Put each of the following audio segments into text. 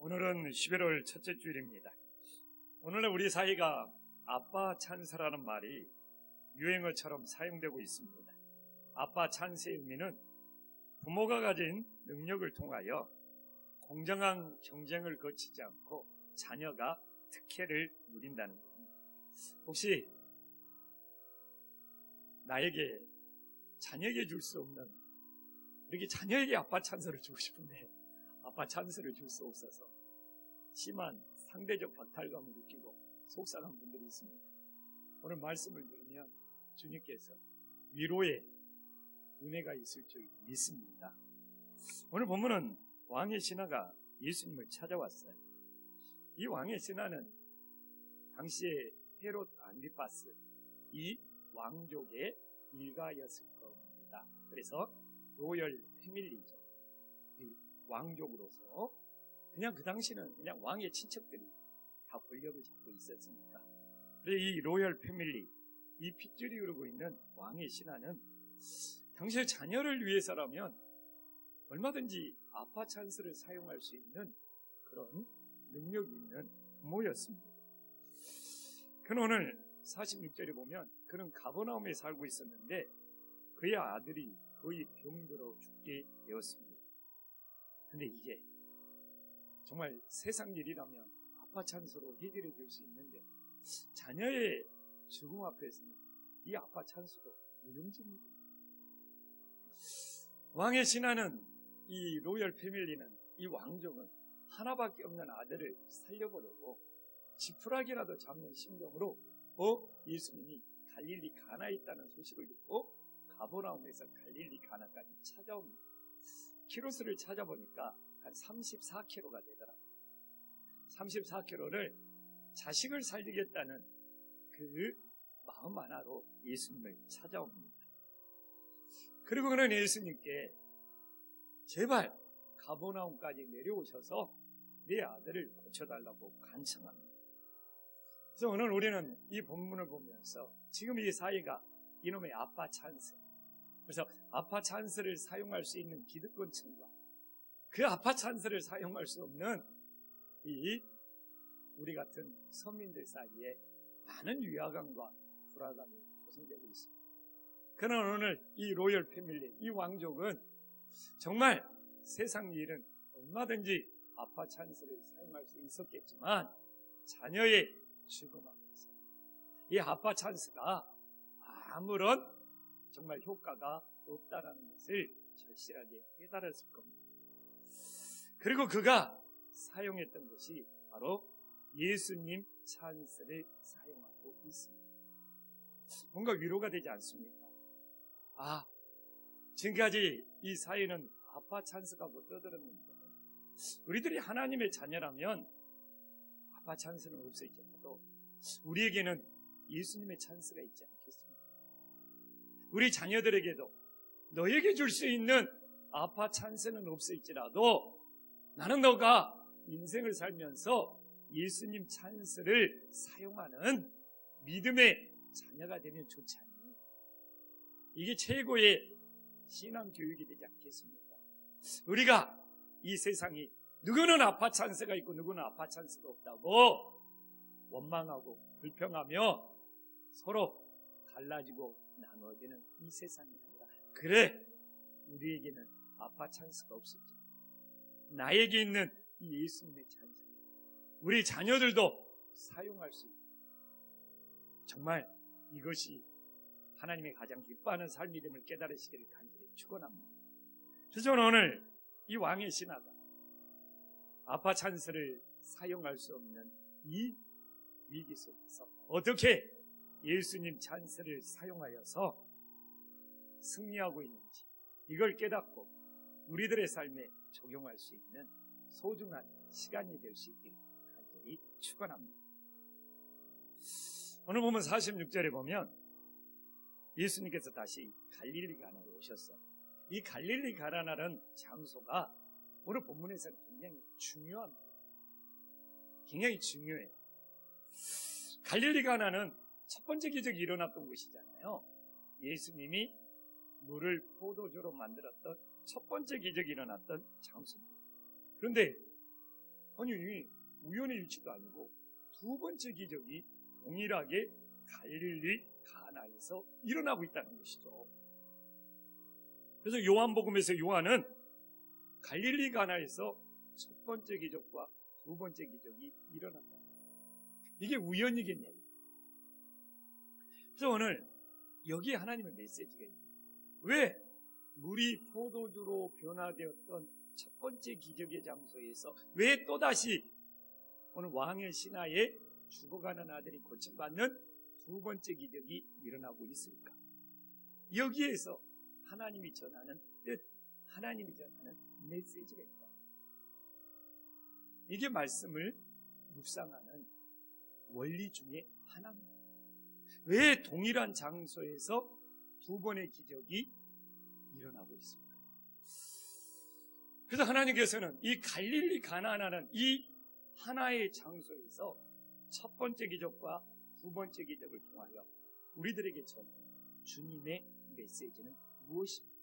오늘은 11월 첫째 주일입니다. 오늘날 우리 사회가 아빠 찬스라는 말이 유행어처럼 사용되고 있습니다. 아빠 찬스의 의미는 부모가 가진 능력을 통하여 공정한 경쟁을 거치지 않고 자녀가 특혜를 누린다는 겁니다. 혹시 나에게 자녀에게 줄 수 없는, 이렇게 자녀에게 아빠 찬스를 주고 싶은데 아빠 찬스를 줄 수 없어서 심한 상대적 박탈감을 느끼고 속상한 분들이 있습니다. 오늘 말씀을 들으면 주님께서 위로의 은혜가 있을 줄 믿습니다. 오늘 본문은 왕의 신하가 예수님을 찾아왔어요. 이 왕의 신하는 당시에 헤롯 안디파스, 이 왕족의 일가였을 겁니다. 그래서 로열 패밀리죠. 이 왕족으로서 그냥 그 당시는 그냥 왕의 친척들이 다 권력을 잡고 있었으니까. 그래서 이 로열 패밀리, 이 핏줄이 흐르고 있는 왕의 신하는 당시의 자녀를 위해서라면 얼마든지 아빠 찬스를 사용할 수 있는 그런 능력이 있는 부모였습니다. 그는 오늘 46절에 보면 그는 가버나움에 살고 있었는데 그의 아들이 거의 병들어 죽게 되었습니다. 근데 이게 정말 세상 일이라면 아빠 찬스로 해결해 줄 수 있는데 자녀의 죽음 앞에서는 이 아빠 찬스도 무용지물입니다. 왕의 신하는, 이 로열 패밀리는, 이 왕족은 하나밖에 없는 아들을 살려보려고 지푸라기라도 잡는 심정으로 예수님이 갈릴리 가나에 있다는 소식을 듣고 가버나움에서 갈릴리 가나까지 찾아옵니다. 키로수를 찾아보니까 한 34km가 되더라고요. 34km를 자식을 살리겠다는 그 마음 하나로 예수님을 찾아옵니다. 그리고 그는 예수님께 제발 가버나움까지 내려오셔서 내 아들을 고쳐달라고 간청합니다. 그래서 오늘 우리는 이 본문을 보면서 지금 이 사회가 이놈의 아빠 찬스, 그래서 아빠 찬스를 사용할 수 있는 기득권층과 그 아빠 찬스를 사용할 수 없는 이 우리 같은 서민들 사이에 많은 위화감과 불화감이 조성되고 있습니다. 그러나 오늘 이 로열 패밀리, 이 왕족은 정말 세상 일은 얼마든지 아빠 찬스를 사용할 수 있었겠지만 자녀의 죽음 앞에서 이 아빠 찬스가 아무런 정말 효과가 없다라는 것을 절실하게 깨달았을 겁니다. 그리고 그가 사용했던 것이 바로 예수님 찬스를 사용하고 있습니다. 뭔가 위로가 되지 않습니까? 지금까지 이 사회는 아빠 찬스가 못 떠들었는데 우리들이 하나님의 자녀라면 아빠 찬스는 없어지더라도 우리에게는 예수님의 찬스가 있지 않겠습니까? 우리 자녀들에게도 너에게 줄 수 있는 아빠 찬스는 없을지라도 나는 너가 인생을 살면서 예수님 찬스를 사용하는 믿음의 자녀가 되면 좋지 않니? 이게 최고의 신앙 교육이 되지 않겠습니까? 우리가 이 세상이 누구는 아빠 찬스가 있고 누구는 아빠 찬스가 없다고 원망하고 불평하며 서로 갈라지고 나누어지는 이 세상이 아니라, 그래 우리에게는 아빠 찬스가 없을지 나에게 있는 이 예수님의 찬스, 우리 자녀들도 사용할 수 있고, 정말 이것이 하나님의 가장 기뻐하는 삶이됨을 깨달으시기를 간절히 축원합니다. 그래서 오늘 이 왕의 신하가 아빠 찬스를 사용할 수 없는 이 위기 속에서 어떻게 예수님 찬스를 사용하여서 승리하고 있는지 이걸 깨닫고 우리들의 삶에 적용할 수 있는 소중한 시간이 될 수 있기를 간절히 축원합니다. 오늘 보면 46절에 보면 예수님께서 다시 갈릴리 가나에 오셨어요. 이 갈릴리 가나라는 장소가 오늘 본문에서는 굉장히 중요합니다. 굉장히 중요해요. 갈릴리 가나는 첫 번째 기적이 일어났던 곳이잖아요. 예수님이 물을 포도주로 만들었던 첫 번째 기적이 일어났던 장소입니다. 그런데 아니, 우연의 일치도 아니고 두 번째 기적이 동일하게 갈릴리 가나에서 일어나고 있다는 것이죠. 그래서 요한복음에서 요한은 갈릴리 가나에서 첫 번째 기적과 두 번째 기적이 일어났다. 이게 우연이겠냐고. 그래서 오늘 여기에 하나님의 메시지가 있어요. 왜 물이 포도주로 변화되었던 첫 번째 기적의 장소에서 왜 또다시 오늘 왕의 신하에 죽어가는 아들이 고침받는 두 번째 기적이 일어나고 있을까? 여기에서 하나님이 전하는 뜻, 하나님이 전하는 메시지가 있다. 이게 말씀을 묵상하는 원리 중에 하나입니다. 왜 동일한 장소에서 두 번의 기적이 일어나고 있습니다. 그래서 하나님께서는 이 갈릴리 가나라는 이 하나의 장소에서 첫 번째 기적과 두 번째 기적을 통하여 우리들에게 전하는 주님의 메시지는 무엇입니까?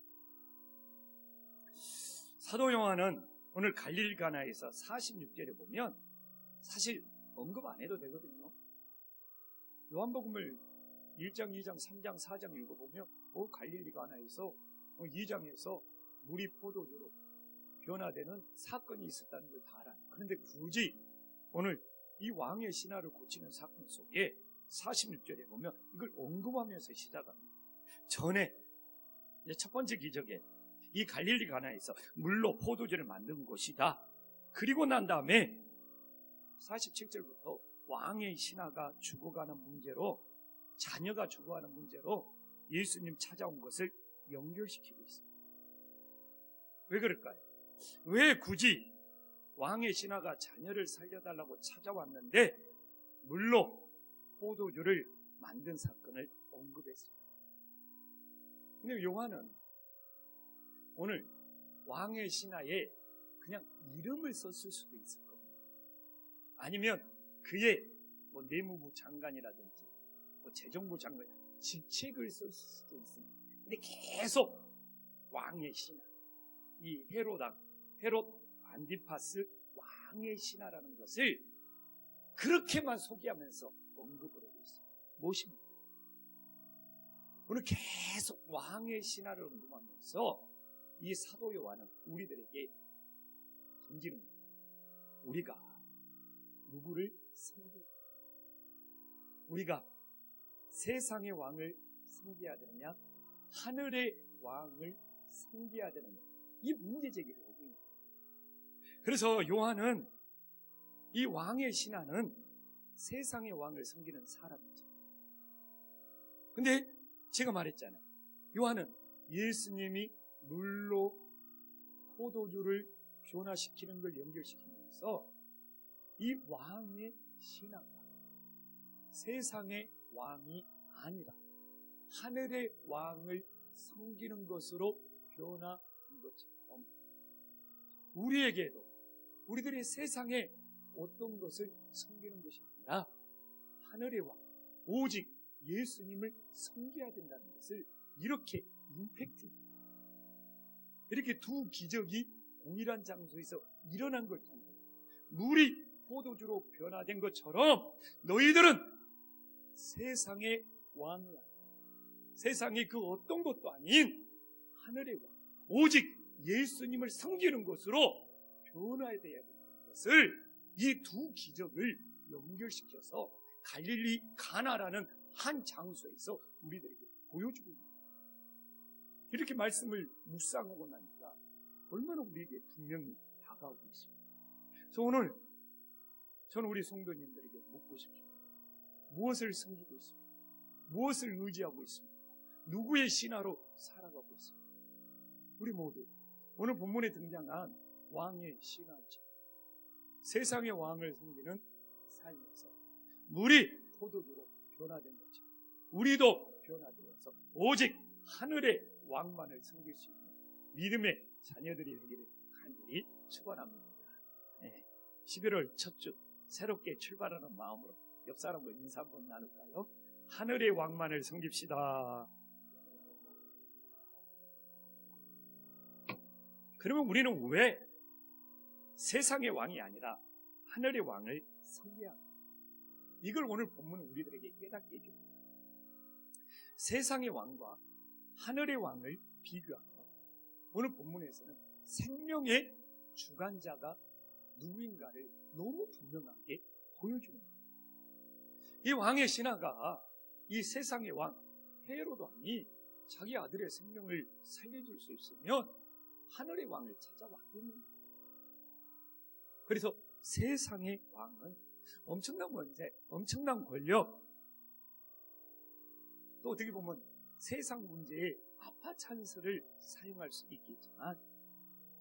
사도 요한은 오늘 갈릴리 가나에서 46절에 보면 사실 언급 안 해도 되거든요. 요한복음을 1장, 2장, 3장, 4장 읽어보면 갈릴리 가나에서 2장에서 물이 포도주로 변화되는 사건이 있었다는 걸 다 알아요. 그런데 굳이 오늘 이 왕의 신하를 고치는 사건 속에 46절에 보면 이걸 언급하면서 시작합니다. 전에 첫 번째 기적에 이 갈릴리 가나에서 물로 포도주를 만든 곳이다. 그리고 난 다음에 47절부터 왕의 신하가 죽어가는 문제로, 자녀가 죽어가는 문제로 예수님 찾아온 것을 연결시키고 있습니다. 왜 그럴까요? 왜 굳이 왕의 신하가 자녀를 살려달라고 찾아왔는데 물로 포도주를 만든 사건을 언급했습니다. 근데 요한은 오늘 왕의 신하에 그냥 이름을 썼을 수도 있을 겁니다. 아니면 그의 내무부 장관이라든지 재정부 장관 직책을 썼을 수도 있습니다. 근데 계속 왕의 신하, 이 헤롯 안디파스 왕의 신하라는 것을 그렇게만 소개하면서 언급을 하고 있습니다. 무엇입니까? 오늘 계속 왕의 신하를 언급하면서 이 사도 요한은 우리들에게 던지는 겁니다. 우리가 누구를 섬겨야 되느냐? 우리가 세상의 왕을 섬겨야 되느냐? 하늘의 왕을 섬겨야 되느냐? 이 문제 제기를 하고 있습니다. 그래서 요한은 이 왕의 신하는 세상의 왕을 섬기는 사람이죠. 근데 제가 말했잖아요. 요한은 예수님이 물로 포도주를 변화시키는 걸 연결시키면서 이 왕의 신하가 세상의 왕이 아니라 하늘의 왕을 섬기는 것으로 변화된 것처럼 우리에게도 우리들이 세상에 어떤 것을 섬기는 것이 아니라 하늘의 왕, 오직 예수님을 섬겨야 된다는 것을 이렇게 임팩트, 이렇게 두 기적이 동일한 장소에서 일어난 걸 통해 물이 포도주로 변화된 것처럼 너희들은 세상의 왕이 아니라 세상의 그 어떤 것도 아닌 하늘의 왕, 오직 예수님을 섬기는 것으로 변화해야 된다는 것을 이 두 기적을 연결시켜서 갈릴리 가나라는 한 장소에서 우리들에게 보여주고 있습니다. 이렇게 말씀을 묵상하고 나니까 얼마나 우리에게 분명히 다가오고 있습니다. 그래서 오늘 저는 우리 성도님들에게 묻고 싶습니다. 무엇을 섬기고 있습니까? 무엇을 의지하고 있습니까? 누구의 신하로 살아가고 있습니까? 우리 모두 오늘 본문에 등장한 왕의 신하죠. 세상의 왕을 섬기는 삶에서 물이 포도주로 변화된 거죠. 우리도 변화되어서 오직 하늘의 왕만을 섬길 수 있는 믿음의 자녀들이 되기를 간절히 축원합니다. 11월 첫 주 새롭게 출발하는 마음으로 옆 사람과 인사 한번 나눌까요? 하늘의 왕만을 섬깁시다. 그러면 우리는 왜 세상의 왕이 아니라 하늘의 왕을 섬기합니다. 이걸 오늘 본문은 우리들에게 깨닫게 해줍니다. 세상의 왕과 하늘의 왕을 비교하며 오늘 본문에서는 생명의 주관자가 누구인가를 너무 분명하게 보여줍니다. 이 왕의 신하가 이 세상의 왕 헤로드 왕이 자기 아들의 생명을 살려줄 수 있으면 하늘의 왕을 찾아왔겠는가. 그래서 세상의 왕은 엄청난 권세, 엄청난 권력, 또 어떻게 보면 세상 문제에 아파 찬스를 사용할 수 있겠지만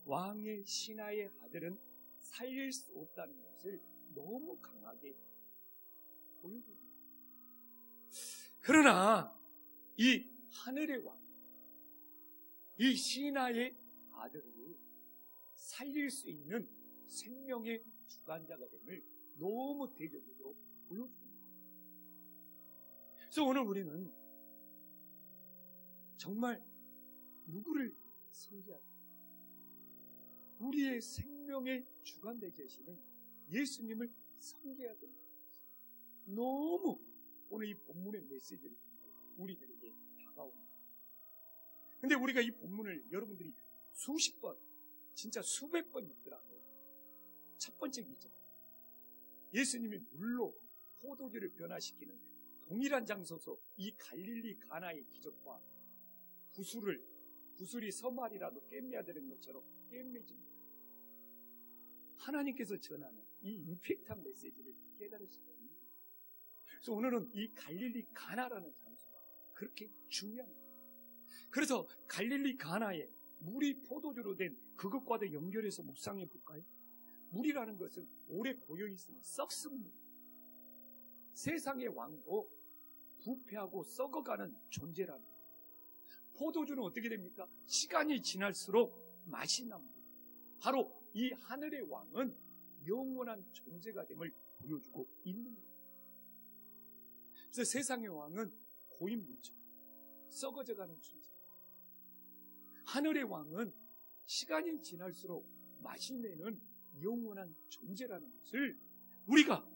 왕의 신하의 아들은 살릴 수 없다는 것을 너무 강하게 보여줍니다. 그러나 이 하늘의 왕, 이 신하의 아들을 살릴 수 있는 생명의 주관자가 됨을 너무 대적으로 보여줍니다. 그래서 오늘 우리는 정말 누구를 섬겨야 합니까? 우리의 생명의 주관자 되시는 예수님을 섬겨야 됩니다. 너무 오늘 이 본문의 메시지를 우리들에게 다가옵니다. 근데 우리가 이 본문을 여러분들이 수십 번, 진짜 수백 번 읽더라도 첫 번째 기적, 예수님이 물로 포도주를 변화시키는 동일한 장소에서 이 갈릴리 가나의 기적과 구슬이 서말이라도 꿰매야 되는 것처럼 꿰매집니다. 하나님께서 전하는 이 임팩트한 메시지를 깨달을 수가 있습니다. 그래서 오늘은 이 갈릴리 가나라는 장소가 그렇게 중요합니다. 그래서 갈릴리 가나에 물이 포도주로 된 그것과도 연결해서 묵상해 볼까요? 물이라는 것은 오래 고여있으면 썩습니다. 세상의 왕도 부패하고 썩어가는 존재라는 거예요. 포도주는 어떻게 됩니까? 시간이 지날수록 맛이 납니다. 바로 이 하늘의 왕은 영원한 존재가 됨을 보여주고 있는 거예요. 그래서 세상의 왕은 고인물처럼 썩어져가는 존재. 하늘의 왕은 시간이 지날수록 맛이 내는 영원한 존재라는 것을 우리가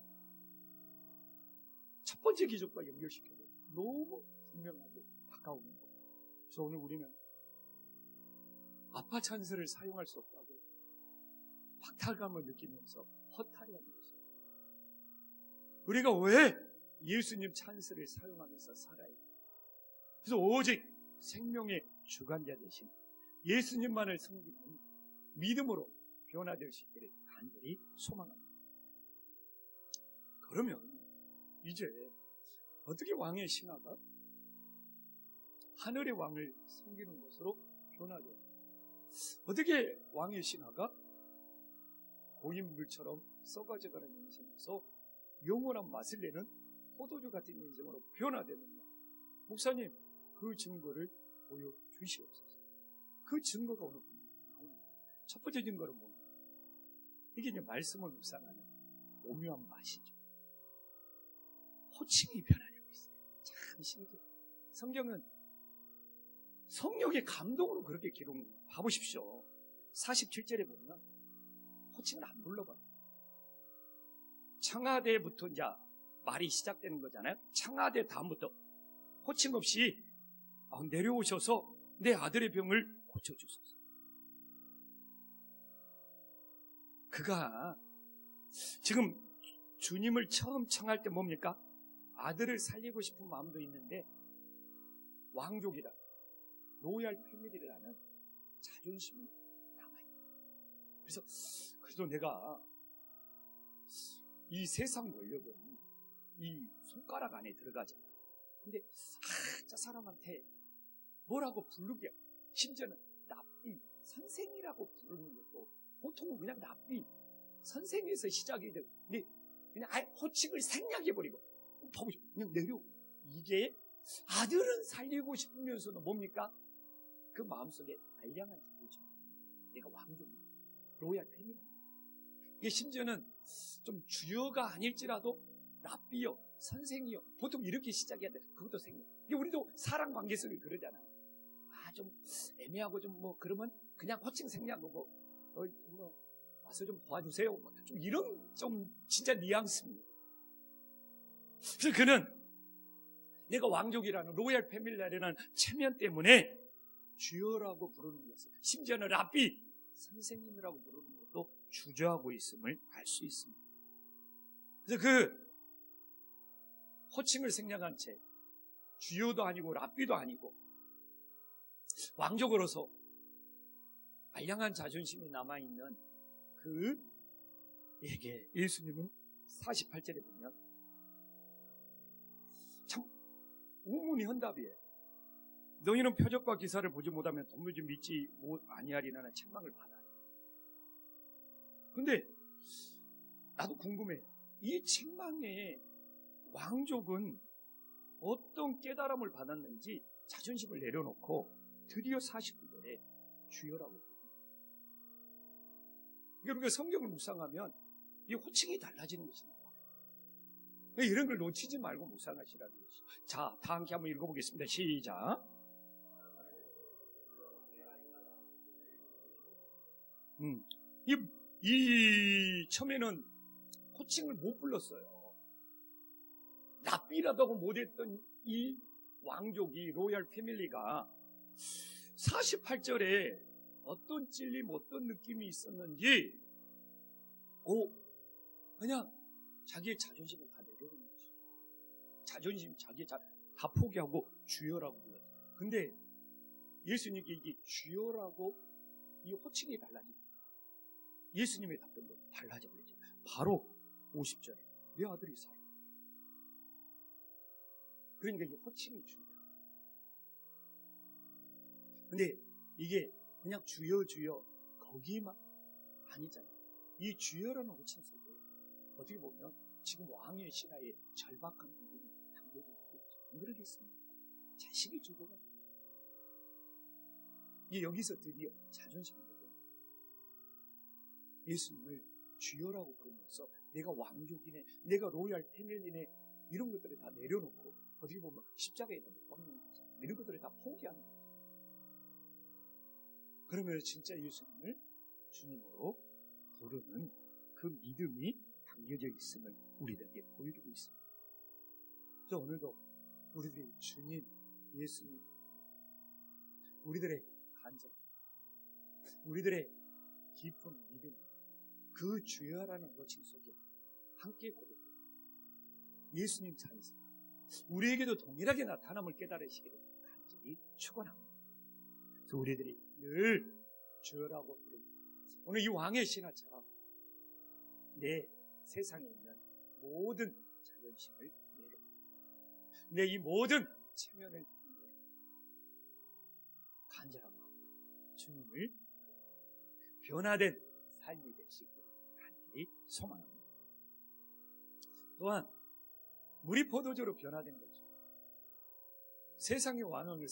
첫 번째 기적과 연결시켜도 너무 분명하게 다가오는 거예요. 그래서 오늘 우리는 아파 찬스를 사용할 수 없다고 박탈감을 느끼면서 허탈해하는 것입니다. 우리가 왜 예수님 찬스를 사용하면서 살아야 돼요? 그래서 오직 생명의 주관자 되신 예수님만을 섬기는 믿음으로 변화될 수 있기를 간절히 소망합니다. 그러면 이제 어떻게 왕의 신하가 하늘의 왕을 섬기는 것으로 변화돼요? 어떻게 왕의 신하가 고인물처럼 썩어져가는 인생에서 영원한 맛을 내는 포도주 같은 인생으로 변화되느냐? 목사님, 그 증거를 보여주시옵소서. 그 증거가 오늘 나옵니다. 첫 번째 증거는 뭡니까? 이게 이제 말씀을 묵상하는 오묘한 맛이죠. 호칭이 변화되고 있어요. 참 신기해요. 성경은 성령의 감동으로 그렇게 기록합니다. 봐보십시오. 47절에 보면 호칭을 안 불러봐요. 청하대부터 이제 말이 시작되는 거잖아요. 청하대 다음부터 호칭 없이 내려오셔서 내 아들의 병을 고쳐주소서. 그가 지금 주님을 처음 청할 때 뭡니까? 아들을 살리고 싶은 마음도 있는데 왕족이라 로얄 패밀리라는 자존심이 남아있다. 그래서 내가 이 세상 권력은 이 손가락 안에 들어가잖아. 근데 저 사람한테 뭐라고 부르게, 심지어는 납비 선생이라고 부르는 것도 보통은 그냥 납비 선생에서 시작이 되고, 근데 그냥 아예 호칭을 생략해버리고 봐보시오. 그냥 내려. 이게 아들은 살리고 싶으면서도 뭡니까? 그 마음속에 알량한 자존심. 내가 왕족이야. 로얄 패밀리. 이게 심지어는 좀 주어가 아닐지라도 납비요, 선생이요. 보통 이렇게 시작해야 돼. 그것도 생략. 이게 우리도 사람 관계 속에 그러잖아요. 좀 애매하고 좀 그러면 그냥 호칭 생략하고 와서 좀 도와주세요. 좀 이런 좀 진짜 뉘앙스입니다. 그래서 그는 내가 왕족이라는 로얄 패밀리라는 체면 때문에 주여라고 부르는 것을, 심지어는 랍비 선생님이라고 부르는 것도 주저하고 있음을 알 수 있습니다. 그래서 그 호칭을 생략한 채 주여도 아니고 랍비도 아니고 왕족으로서 알량한 자존심이 남아있는 그에게 예수님은 48절에 보면 참 우문현답이에요. 너희는 표적과 기사를 보지 못하면 도무지 믿지 아니하리라는 책망을 받아요. 근데 나도 궁금해. 이 책망에 왕족은 어떤 깨달음을 받았는지 자존심을 내려놓고 드디어 49절에 주여라고 부릅니다. 우리가 성경을 묵상하면 이 호칭이 달라지는 것이 나와요. 이런 걸 놓치지 말고 묵상하시라는 것이죠. 자, 다 함께 한번 읽어보겠습니다. 시작. 처음에는 호칭을 못 불렀어요. 랍비라고 못했던 이 왕족이, 로얄 패밀리가 48절에 어떤 찔림, 어떤 느낌이 있었는지 그냥 자기의 자존심을 다 내려놓는 것이죠. 자존심, 다 포기하고 주여라고 불렀어요. 근데 예수님께 이게 주여라고 이 호칭이 달라집니다. 예수님의 답변도 달라져 버리죠. 바로 50절에 내 아들이 살아. 그러니까 이 호칭이 주여. 근데 이게 그냥 주여 거기만 아니잖아요. 이 주여라는 호칭 속에 어떻게 보면 지금 왕의 신하의 절박한 부분이 담겨져 있겠죠. 안 그러겠습니까? 자식이 죽어가지고 여기서 드디어 자존심을 내려놓고 예수님을 주여라고 부르면서 내가 왕족이네, 내가 로얄 패밀리네, 이런 것들을 다 내려놓고 어떻게 보면 십자가에다 못 박는 거죠. 이런 것들을 다 포기하는 거죠. 그러면 진짜 예수님을 주님으로 부르는 그 믿음이 담겨져 있음을 우리들에게 보여주고 있습니다. 그래서 오늘도 우리들이 주님, 예수님, 우리들의 간절, 우리들의 깊은 믿음, 그 주여라는 호칭 속에 함께 고백, 예수님 찬사, 우리에게도 동일하게 나타남을 깨달으시기를 간절히 축원합니다. 그래서 우리들이 늘 주여라고 부르고, 오늘 이 왕의 신하처럼 내 세상에 있는 모든 자존심을 내려놓고 내 이 모든 체면을 간절한 마음으로 주님을 변화된 삶이 되시기를 간절히 소망합니다. 또한 물이 포도주로 변화된 거죠. 세상의 왕을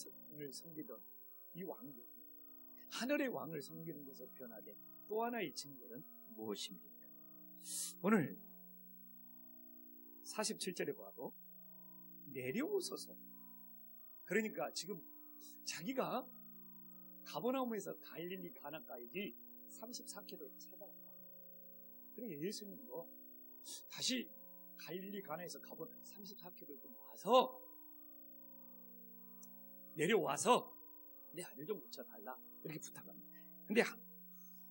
섬기던 이 왕들, 하늘의 왕을 섬기는 것으로 변화된 또 하나의 증거는 무엇입니까? 오늘 47절에 봐도 내려오소서. 그러니까 지금 자기가 가버나움에서 갈릴리 가나까지 34km를 찾아갔다. 그러니까 예수님도 다시 갈릴리 가나에서 가본 34km를 좀 와서 내려와서 내 아들 좀 고쳐달라 이렇게 부탁합니다. 근데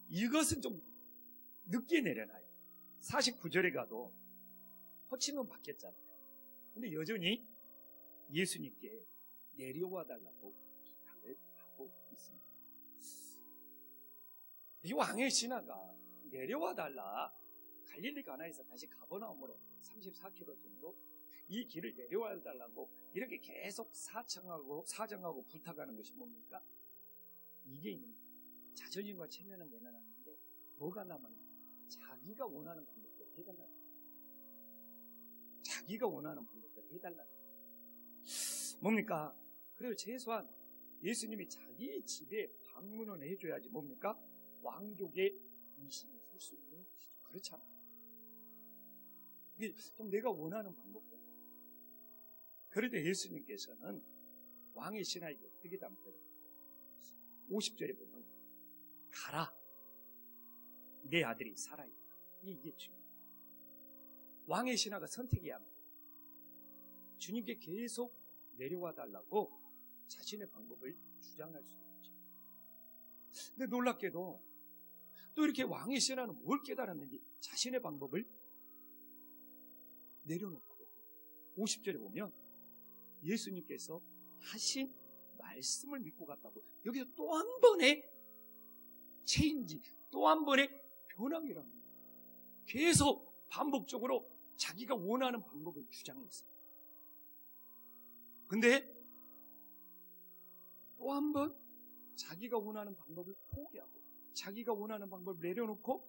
이것은 좀 늦게 내려놔요. 49절에 가도 호칭은 바뀌었잖아요. 근데 여전히 예수님께 내려와 달라고 부탁을 하고 있습니다. 이 왕의 신하가 내려와 달라, 갈릴리 가나에서 다시 가버나움으로 34km 정도 이 길을 내려와 달라고 이렇게 계속 사정하고 부탁하는 것이 뭡니까? 이게 자존심과 체면은 내려놨는데 뭐가 남았냐? 자기가 원하는 방법대로 해달라. 자기가 원하는 방법대로 해달라. 뭡니까? 그리고 최소한 예수님이 자기 집에 방문을 해줘야지 뭡니까? 왕족의 이신에 설 수 있는 것이죠. 그렇잖아. 이게 좀 내가 원하는 방법대로. 그런데 예수님께서는 왕의 신하에게 어떻게 답변을 해요? 50절에 보면 가라. 내 아들이 살아있다. 이게 중요해요. 왕의 신하가 선택해야 합니다. 주님께 계속 내려와 달라고 자신의 방법을 주장할 수 있죠. 근데 놀랍게도 또 이렇게 왕의 신하는 뭘 깨달았는지 자신의 방법을 내려놓고 50절에 보면 예수님께서 하신 말씀을 믿고 갔다고. 여기서 또 한 번의 체인지, 또 한 번의 변화이라는 거예요. 계속 반복적으로 자기가 원하는 방법을 주장했어요. 근데 또 한 번 자기가 원하는 방법을 포기하고 자기가 원하는 방법을 내려놓고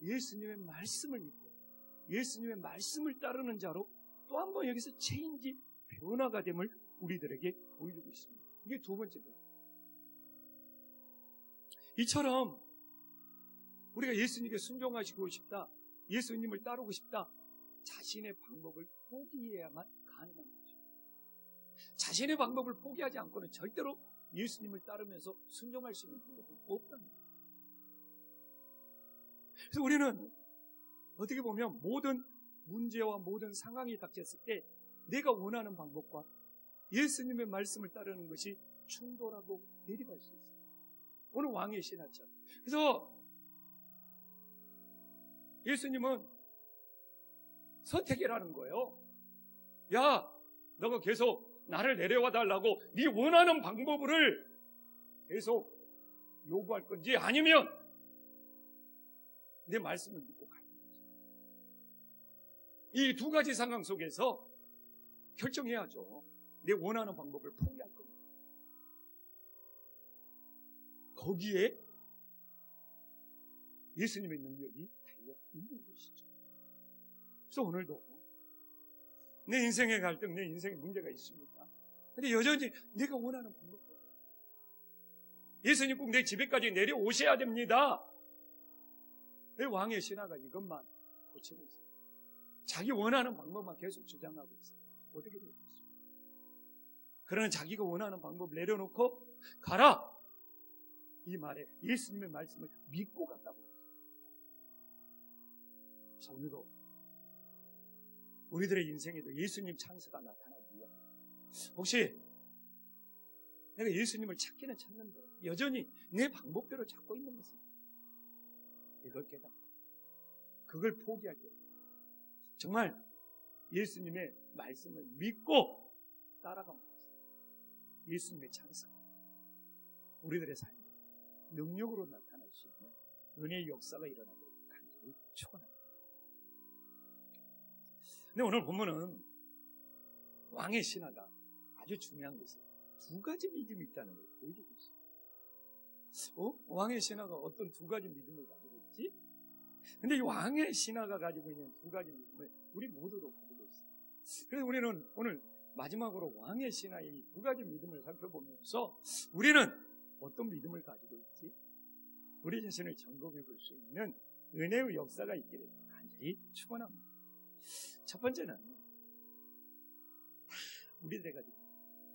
예수님의 말씀을 믿고 예수님의 말씀을 따르는 자로 또 한 번 여기서 체인지, 변화가 됨을 우리들에게 보여주고 있습니다. 이게 두 번째입니다. 이처럼 우리가 예수님께 순종하시고 싶다, 예수님을 따르고 싶다, 자신의 방법을 포기해야만 가능한 거죠. 자신의 방법을 포기하지 않고는 절대로 예수님을 따르면서 순종할 수 있는 방법은 없다는 거죠. 그래서 우리는 어떻게 보면 모든 문제와 모든 상황이 닥쳤을 때 내가 원하는 방법과 예수님의 말씀을 따르는 것이 충돌하고 대립할 수 있어요. 오늘 왕의 신하처럼. 그래서 예수님은 선택이라는 거예요. 야, 너가 계속 나를 내려와 달라고 네 원하는 방법을 계속 요구할 건지 아니면 내 말씀을 믿고 갈 건지. 이 두 가지 상황 속에서 결정해야죠. 내 원하는 방법을 포기할 겁니다. 거기에 예수님의 능력이 달려 있는 것이죠. 그래서 오늘도 내 인생의 갈등, 내 인생의 문제가 있습니까? 근데 여전히 내가 원하는 방법대로 예수님 꼭 내 집에까지 내려오셔야 됩니다. 내 왕의 신하가 이것만 고치고 있어요. 자기 원하는 방법만 계속 주장하고 있어요. 어떻게 되겠습니까? 그러나 자기가 원하는 방법을 내려놓고 가라! 이 말에 예수님의 말씀을 믿고 갔다고 합니다. 그래서 오늘도 우리들의 인생에도 예수님 찬스가 나타나기 위합니다. 혹시 내가 예수님을 찾기는 찾는데 여전히 내 방법대로 찾고 있는 것은 이걸 깨닫고 그걸 포기할 때 정말 예수님의 말씀을 믿고 따라가면 예수님의 찬스가 우리들의 삶에 능력으로 나타날 수 있는 은혜의 역사가 일어나기를 간절히 축원합니다. 근데 오늘 본문은 왕의 신하가 아주 중요한 것이 두 가지 믿음이 있다는 걸 보여주고 있어요. 왕의 신하가 어떤 두 가지 믿음을 가지고 있지? 근데 이 왕의 신하가 가지고 있는 두 가지 믿음을 우리 모두도 가지고 있어요. 그래서 우리는 오늘 마지막으로 왕의 신하의 두 가지 믿음을 살펴보면서 우리는 어떤 믿음을 가지고 있지? 우리 자신을 점검해 볼 수 있는 은혜의 역사가 있기를 간절히 축원합니다. 첫 번째는 우리들이 가지고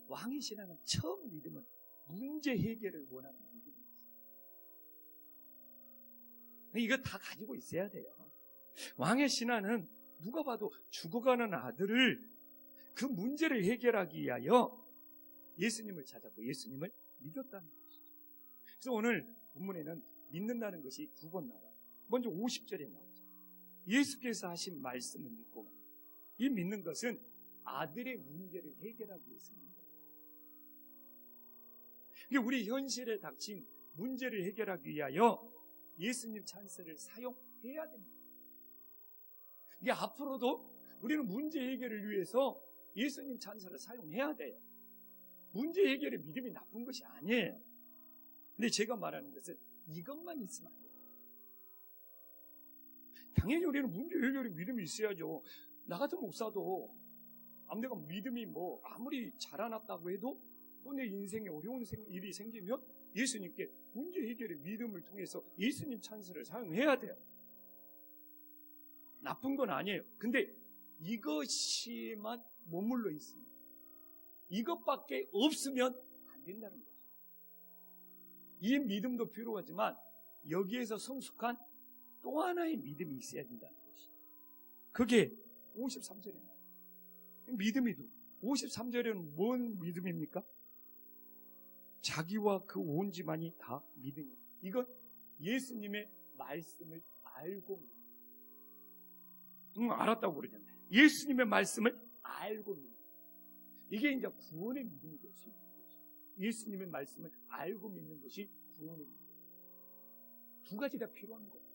왕의 신하는 처음 믿음은 문제 해결을 원하는 믿음이었어요. 이거 다 가지고 있어야 돼요. 왕의 신하는 누가 봐도 죽어가는 아들을 그 문제를 해결하기 위하여 예수님을 찾았고 예수님을 믿었다는 것이죠. 그래서 오늘 본문에는 믿는다는 것이 두 번 나와요. 먼저 50절에 나오죠. 예수께서 하신 말씀을 믿고 갑니다. 이 믿는 것은 아들의 문제를 해결하기 위해서 믿는 거예요. 이게 우리 현실에 닥친 문제를 해결하기 위하여 예수님 찬스를 사용해야 됩니다. 이게 앞으로도 우리는 문제 해결을 위해서 예수님 찬스를 사용해야 돼요. 문제 해결의 믿음이 나쁜 것이 아니에요. 근데 제가 말하는 것은 이것만 있으면 안 돼요. 당연히 우리는 문제 해결의 믿음이 있어야죠. 나 같은 목사도 내가 믿음이 아무리 자라났다고 해도 또 내 인생에 어려운 일이 생기면 예수님께 문제 해결의 믿음을 통해서 예수님 찬스를 사용해야 돼요. 나쁜 건 아니에요. 근데 이것이만 머물러 있습니다. 이것밖에 없으면 안 된다는 거죠. 이 믿음도 필요하지만 여기에서 성숙한 또 하나의 믿음이 있어야 된다는 것이죠. 그게 53절에 나와요. 믿음이도 53절에는 뭔 믿음입니까? 자기와 그 온 집안이 다 믿음이에요. 이건 예수님의 말씀을 알고 알았다고 그러잖아요. 예수님의 말씀을 알고 믿는. 이게 이제 구원의 믿음이 될 수 있는 거죠. 예수님의 말씀을 알고 믿는 것이 구원의 믿음. 두 가지 다 필요한 거예요.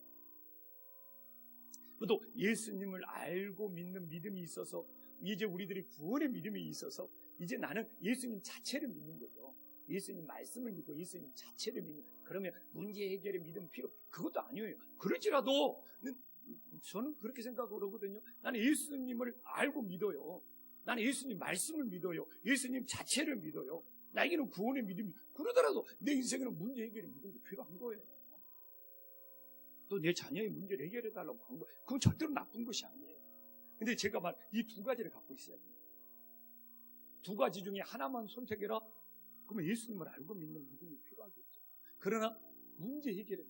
또 예수님을 알고 믿는 믿음이 있어서 이제 우리들이 구원의 믿음이 있어서 이제 나는 예수님 자체를 믿는 거죠. 예수님 말씀을 믿고 예수님 자체를 믿는. 그러면 문제 해결의 믿음 필요, 그것도 아니에요. 그럴지라도 저는 그렇게 생각하거든요. 나는 예수님을 알고 믿어요. 나는 예수님 말씀을 믿어요. 예수님 자체를 믿어요. 나에게는 구원의 믿음이, 그러더라도 내 인생에는 문제 해결의 믿음도 필요한 거예요. 또 내 자녀의 문제를 해결해달라고 한 거, 그건 절대로 나쁜 것이 아니에요. 근데 제가 이 두 가지를 갖고 있어야 돼요. 두 가지 중에 하나만 선택해라? 그러면 예수님을 알고 믿는 믿음이 필요하겠죠. 그러나 문제 해결의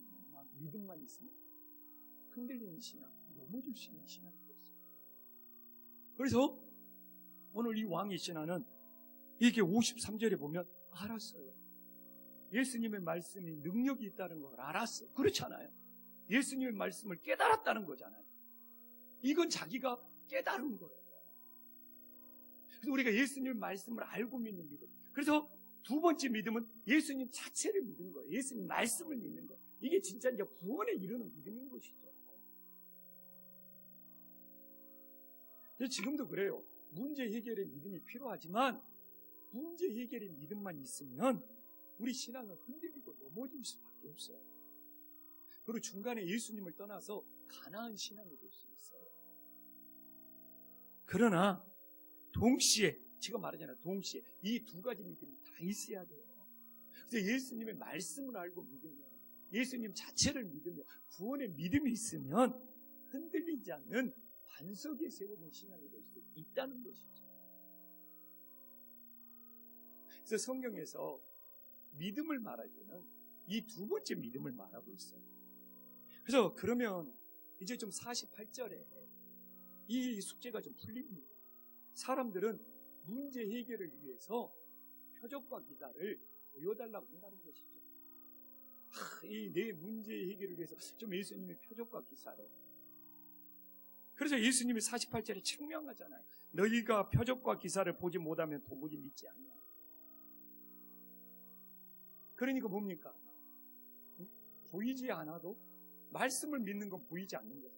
믿음만 있으면 흔들리는 신앙, 넘어질 수 있는 신앙이 됐어요. 그래서 오늘 이 왕의 신앙은 이게 53절에 보면 알았어요. 예수님의 말씀이 능력이 있다는 걸 알았어요. 그렇잖아요. 예수님의 말씀을 깨달았다는 거잖아요. 이건 자기가 깨달은 거예요. 그래서 우리가 예수님의 말씀을 알고 믿는 믿음. 그래서 두 번째 믿음은 예수님 자체를 믿는 거예요. 예수님 말씀을 믿는 거예요. 이게 진짜 이제 구원에 이르는 믿음인 것이죠. 그래서 지금도 그래요. 문제 해결의 믿음이 필요하지만 문제 해결의 믿음만 있으면 우리 신앙은 흔들리고 넘어질 수밖에 없어요. 그리고 중간에 예수님을 떠나서 가나안 신앙이 될 수 있어요. 그러나 동시에, 제가 말하잖아요. 동시에 이 두 가지 믿음이 다 있어야 돼요. 그래서 예수님의 말씀을 알고 믿으며 예수님 자체를 믿으며 구원의 믿음이 있으면 흔들리지 않는 반석에 세워진 신앙이 될 수 있다는 것이죠. 그래서 성경에서 믿음을 말할 때는 이 두 번째 믿음을 말하고 있어요. 그래서 그러면 이제 좀 48절에 이 숙제가 좀 풀립니다. 사람들은 문제 해결을 위해서 표적과 기사를 보여달라고 한다는 것이죠. 이 내 문제 해결을 위해서 좀 예수님의 표적과 기사를. 그래서 예수님이 48절에 증명하잖아요. 너희가 표적과 기사를 보지 못하면 도무지 믿지 않냐. 그러니까 뭡니까? 보이지 않아도 말씀을 믿는 건 보이지 않는 거예요.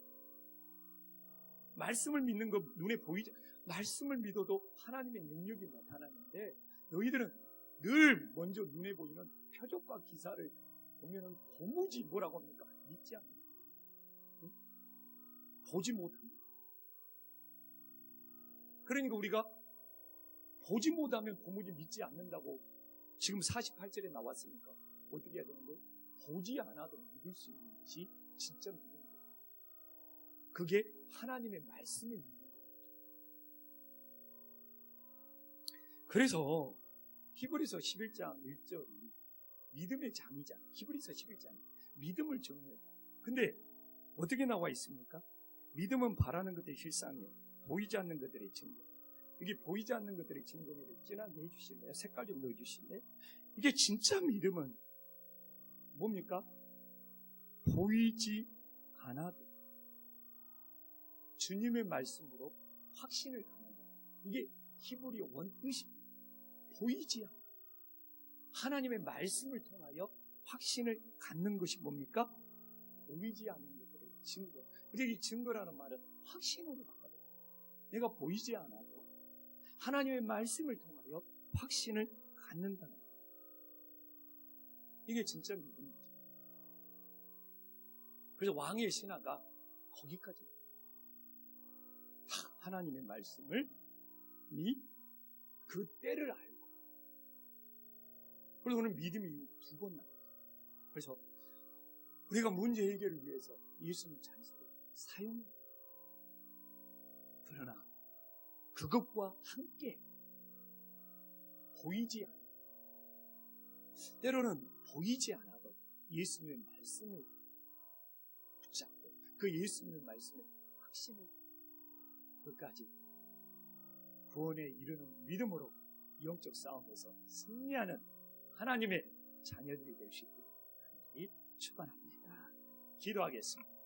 말씀을 믿는 건 눈에 보이지, 말씀을 믿어도 하나님의 능력이 나타나는데 너희들은 늘 먼저 눈에 보이는 표적과 기사를 보면은 도무지 뭐라고 합니까? 믿지 않는 거예요. 보지 못합니다. 그러니까 우리가 보지 못하면 도무지 믿지 않는다고 지금 48절에 나왔으니까 어떻게 해야 되는 거예요? 보지 않아도 믿을 수 있는 것이 진짜 믿는 거예요. 그게 하나님의 말씀을 믿는 거예요. 그래서 히브리서 11장 1절이 믿음의 장이잖아요. 히브리서 11장 믿음을 정리해요. 근데 어떻게 나와 있습니까? 믿음은 바라는 것들의 실상이에요. 보이지 않는 것들의 증거. 이게 보이지 않는 것들의 증거를 진하게 해주실래요? 색깔 좀 넣어주실래요? 이게 진짜 믿음은 뭡니까? 보이지 않아도 주님의 말씀으로 확신을 갖는다. 이게 히브리 원뜻입니다. 보이지 않아. 하나님의 말씀을 통하여 확신을 갖는 것이 뭡니까? 보이지 않는 것들의 증거. 그래서 이 증거라는 말은 확신으로 바꿔요. 내가 보이지 않아도 하나님의 말씀을 통하여 확신을 갖는다는 거예요. 이게 진짜 믿음이죠. 그래서 왕의 신하가 거기까지 하나님의 말씀을 그 때를 알고, 그래서 오늘 믿음이 두 번 나오죠. 그래서 우리가 문제 해결을 위해서 예수님 찬스를 사용해요. 그러나 그것과 함께 보이지 않아요. 때로는 보이지 않아도 예수님의 말씀을 붙잡고 그 예수님의 말씀에 확신을 끝까지 구원에 이르는 믿음으로 영적 싸움에서 승리하는 하나님의 자녀들이 될 수 있도록 축원합니다. 기도하겠습니다.